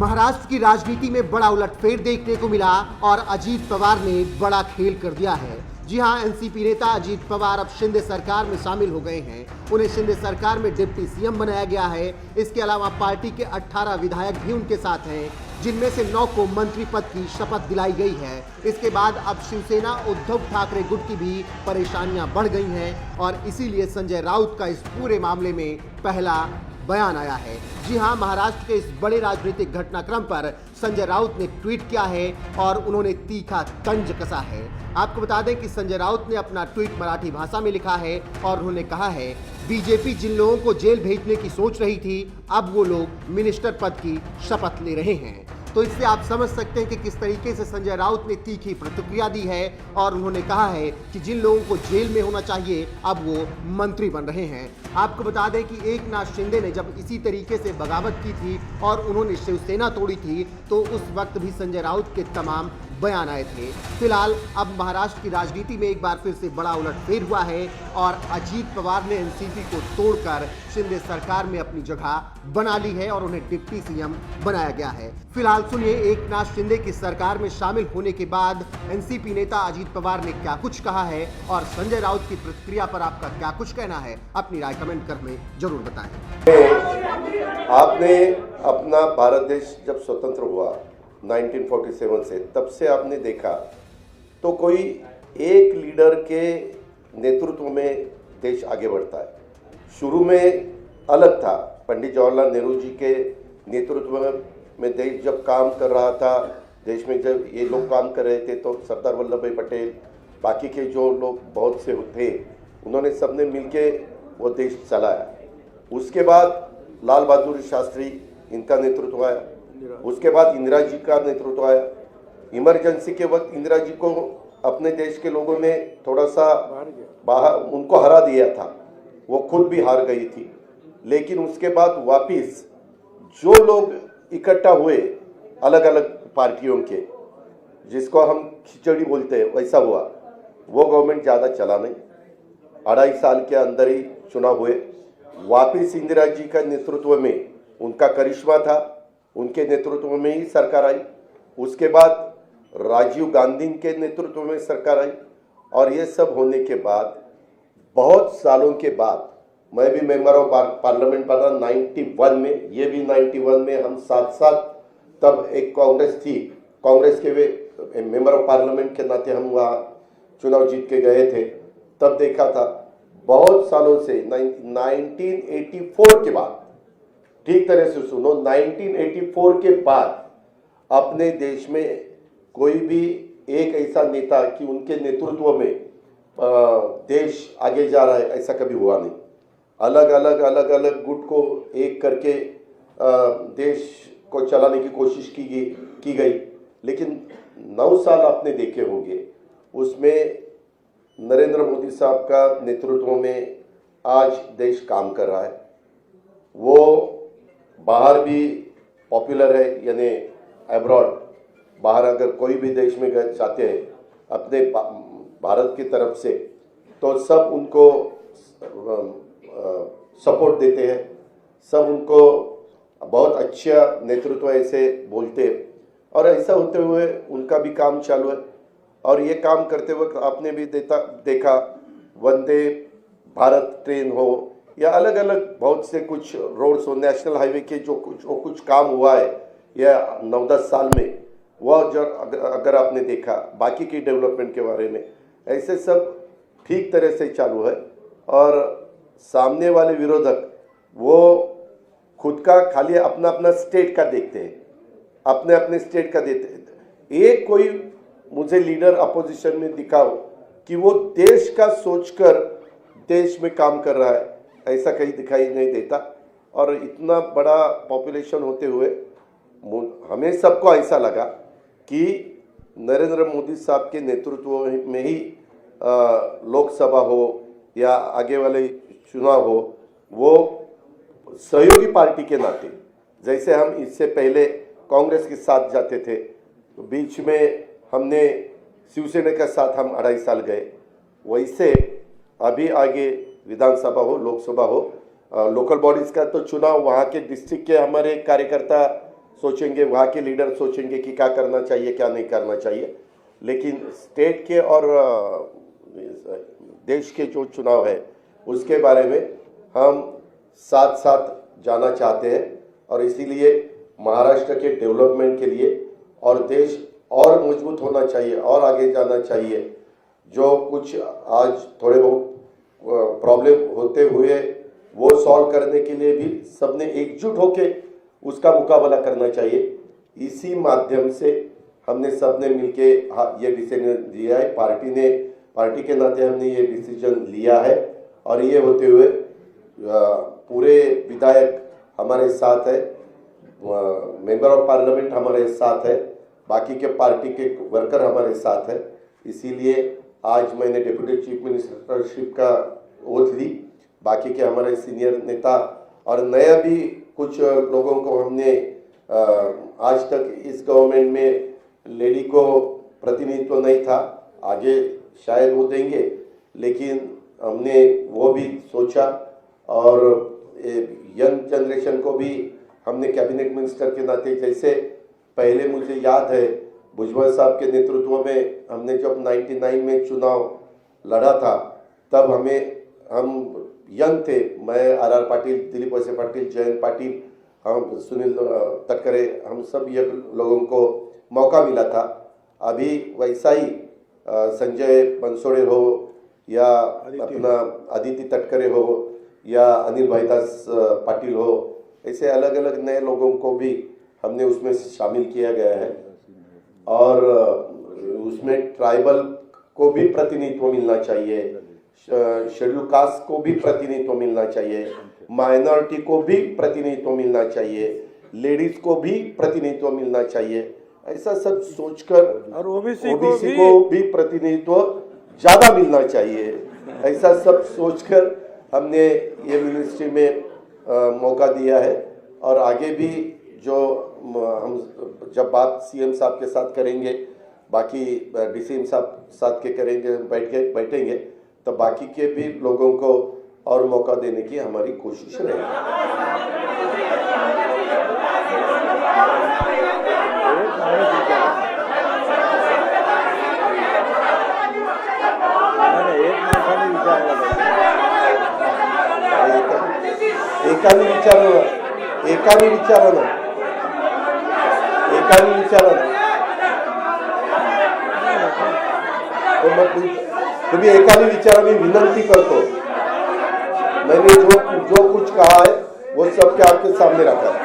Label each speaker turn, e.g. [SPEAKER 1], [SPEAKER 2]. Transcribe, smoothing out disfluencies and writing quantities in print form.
[SPEAKER 1] महाराष्ट्र की राजनीति में बड़ा उलटफेर देखने को मिला और अजीत पवार ने बड़ा खेल कर दिया है। जी हां, एनसीपी नेता अजीत पवार अब शिंदे सरकार में शामिल हो गए हैं। उन्हें शिंदे सरकार में डिप्टी सीएम बनाया गया है। इसके अलावा पार्टी के 18 विधायक भी उनके साथ हैं, जिनमें से 9 को मंत्री पद की शपथ दिलाई गई है। इसके बाद अब शिवसेना उद्धव ठाकरे गुट की भी परेशानियां बढ़ गई हैं और इसीलिए संजय राउत का इस पूरे मामले में पहला बयान आया है। जी हां, महाराष्ट्र के इस बड़े राजनीतिक घटनाक्रम पर संजय राउत ने ट्वीट किया है और उन्होंने तीखा तंज कसा है। आपको बता दें कि संजय राउत ने अपना ट्वीट मराठी भाषा में लिखा है और उन्होंने कहा है, बीजेपी जिन लोगों को जेल भेजने की सोच रही थी, अब वो लोग मिनिस्टर पद की शपथ ले रहे हैं। तो इससे आप समझ सकते हैं कि किस तरीके से संजय राउत ने तीखी प्रतिक्रिया दी है और उन्होंने कहा है कि जिन लोगों को जेल में होना चाहिए अब वो मंत्री बन रहे हैं। आपको बता दें कि एकनाथ शिंदे ने जब इसी तरीके से बगावत की थी और उन्होंने शिवसेना तोड़ी थी, तो उस वक्त भी संजय राउत के तमाम बयान आए थे। फिलहाल अब महाराष्ट्र की राजनीति में एक बार फिर से बड़ा उलटफेर हुआ है और अजीत पवार ने एनसीपी को तोड़कर शिंदे सरकार में अपनी जगह बना ली है और उन्हें डिप्टी सीएम बनाया गया है। फिलहाल सुनिए एकनाथ शिंदे की सरकार में शामिल होने के बाद एनसीपी नेता अजीत पवार ने क्या कुछ कहा है और संजय राउत की प्रतिक्रिया पर आपका क्या कुछ कहना है। अपनी राय कमेंट कर में जरूर बताएं।
[SPEAKER 2] आपने अपना भारत देश जब स्वतंत्र हुआ 1947 से, तब से आपने देखा तो कोई एक लीडर के नेतृत्व में देश आगे बढ़ता है। शुरू में अलग था, पंडित जवाहरलाल नेहरू जी के नेतृत्व में देश जब काम कर रहा था, देश में जब ये लोग काम कर रहे थे तो सरदार वल्लभ भाई पटेल, बाकी के जो लोग बहुत से थे, उन्होंने सबने मिलके वो देश चलाया। उसके बाद लाल बहादुर शास्त्री, इनका नेतृत्व आया। उसके बाद इंदिरा जी का नेतृत्व आया। इमरजेंसी के वक्त इंदिरा जी को अपने देश के लोगों ने थोड़ा सा बाहर उनको हरा दिया था, वो खुद भी हार गई थी। लेकिन उसके बाद वापिस जो लोग इकट्ठा हुए अलग अलग पार्टियों के, जिसको हम खिचड़ी बोलते हैं, वैसा हुआ। वो गवर्नमेंट ज़्यादा चला नहीं, 2.5 साल के अंदर ही चुनाव हुए। वापिस इंदिरा जी का नेतृत्व में उनका करिश्मा था, उनके नेतृत्व में ही सरकार आई। उसके बाद राजीव गांधी के नेतृत्व में सरकार आई और ये सब होने के बाद बहुत सालों के बाद मैं भी मेंबर ऑफ पार्लियामेंट बना 91 में, ये भी 91 में, हम साथ साथ तब एक कांग्रेस थी, कांग्रेस के वे मेंबर ऑफ पार्लियामेंट के नाते हम वहाँ चुनाव जीत के गए थे। तब देखा था बहुत सालों से 1984 के बाद, ठीक तरह से सुनो, 1984 के बाद अपने देश में कोई भी एक ऐसा नेता कि उनके नेतृत्व में देश आगे जा रहा है, ऐसा कभी हुआ नहीं। अलग अलग गुट को एक करके देश को चलाने की कोशिश की गई। लेकिन 9 साल आपने देखे होंगे, उसमें नरेंद्र मोदी साहब का नेतृत्व में आज देश काम कर रहा है। वो बाहर भी पॉपुलर है, यानी अब्रॉड, बाहर अगर कोई भी देश में जाते हैं अपने भारत की तरफ से, तो सब उनको सपोर्ट देते हैं, सब उनको बहुत अच्छा नेतृत्व ऐसे बोलते हैं। और ऐसा होते हुए उनका भी काम चालू है। और ये काम करते वक्त आपने भी देखा वंदे भारत ट्रेन हो या अलग अलग बहुत से कुछ रोड्स हो, नेशनल हाईवे के जो कुछ काम हुआ है या 9-10 साल में, वह जो अगर आपने देखा बाकी की डेवलपमेंट के बारे में, ऐसे सब ठीक तरह से चालू है। और सामने वाले विरोधक वो खुद का खाली अपना अपना स्टेट का देखते हैं, अपने अपने स्टेट का देते हैं। एक कोई मुझे लीडर अपोजिशन में दिखाओ कि वो देश का सोचकर देश में काम कर रहा है, ऐसा कहीं दिखाई नहीं देता। और इतना बड़ा पॉपुलेशन होते हुए हमें सबको ऐसा लगा कि नरेंद्र मोदी साहब के नेतृत्व में ही लोकसभा हो या आगे वाले चुनाव हो, वो सहयोगी पार्टी के नाते, जैसे हम इससे पहले कांग्रेस के साथ जाते थे, तो बीच में हमने शिवसेना के साथ हम 2.5 साल गए, वैसे अभी आगे विधानसभा हो, लोकसभा हो, लोकल बॉडीज का तो चुनाव वहाँ के डिस्ट्रिक्ट के हमारे कार्यकर्ता सोचेंगे, वहाँ के लीडर सोचेंगे कि क्या करना चाहिए क्या नहीं करना चाहिए, लेकिन स्टेट के और देश के जो चुनाव है उसके बारे में हम साथ साथ जाना चाहते हैं, और इसीलिए महाराष्ट्र के डेवलपमेंट के लिए और देश और मजबूत होना चाहिए और आगे जाना चाहिए। जो कुछ आज थोड़े बहुत प्रॉब्लम होते हुए वो सॉल्व करने के लिए भी सबने एकजुट होके उसका मुकाबला करना चाहिए। इसी माध्यम से हमने सबने मिलके ये डिसीजन लिया है, पार्टी के नाते हमने ये डिसीजन लिया है, और ये होते हुए पूरे विधायक हमारे साथ है, मेंबर ऑफ पार्लियामेंट हमारे साथ है, बाकी के पार्टी के वर्कर हमारे साथ है। इसीलिए आज मैंने डिप्टी चीफ मिनिस्टरशिप का ओथ ली। बाकी के हमारे सीनियर नेता और नया भी कुछ लोगों को हमने आज तक इस गवर्नमेंट में लेडी को प्रतिनिधित्व नहीं था, आगे शायद वो देंगे, लेकिन हमने वो भी सोचा और यंग जनरेशन को भी हमने कैबिनेट मिनिस्टर के नाते, जैसे पहले मुझे याद है भुजबल साहब के नेतृत्व में हमने जब 99 में चुनाव लड़ा था, तब हम यंग थे, मैं आर पाटिल, दिलीप वळसे पाटिल, जयंत पाटिल, हम सुनील तटकरे, हम सब ये लोगों को मौका मिला था। अभी वैसा ही संजय बनसोड़े हो या अपना आदित्य तटकरे हो या अनिल भाईदास पाटिल हो, ऐसे अलग अलग नए लोगों को भी हमने उसमें शामिल किया गया है, और उसमें ट्राइबल को भी प्रतिनिधित्व मिलना चाहिए, शेड्यूल कास्ट को भी प्रतिनिधित्व मिलना चाहिए, माइनॉरिटी को भी प्रतिनिधित्व मिलना चाहिए, लेडीज को भी प्रतिनिधित्व मिलना चाहिए। ऐसा सब सोचकर
[SPEAKER 3] और ओबीसी
[SPEAKER 2] को भी प्रतिनिधित्व ज्यादा मिलना चाहिए, ऐसा सब सोचकर हमने ये मिनिस्ट्री में मौका दिया है। और आगे भी जो हम जब बात सीएम साहब के साथ करेंगे, बाकी डीसीएम साहब साथ के करेंगे, बैठेंगे, तो बाकी के भी लोगों को और मौका देने की हमारी कोशिश रहेगी। एकाने विचारा ना तो मग तुम्ही एकाने विचारा, मी विनंती करतो, मैंने जो कुछ कहा है वो सबके आपके सामने रखा है।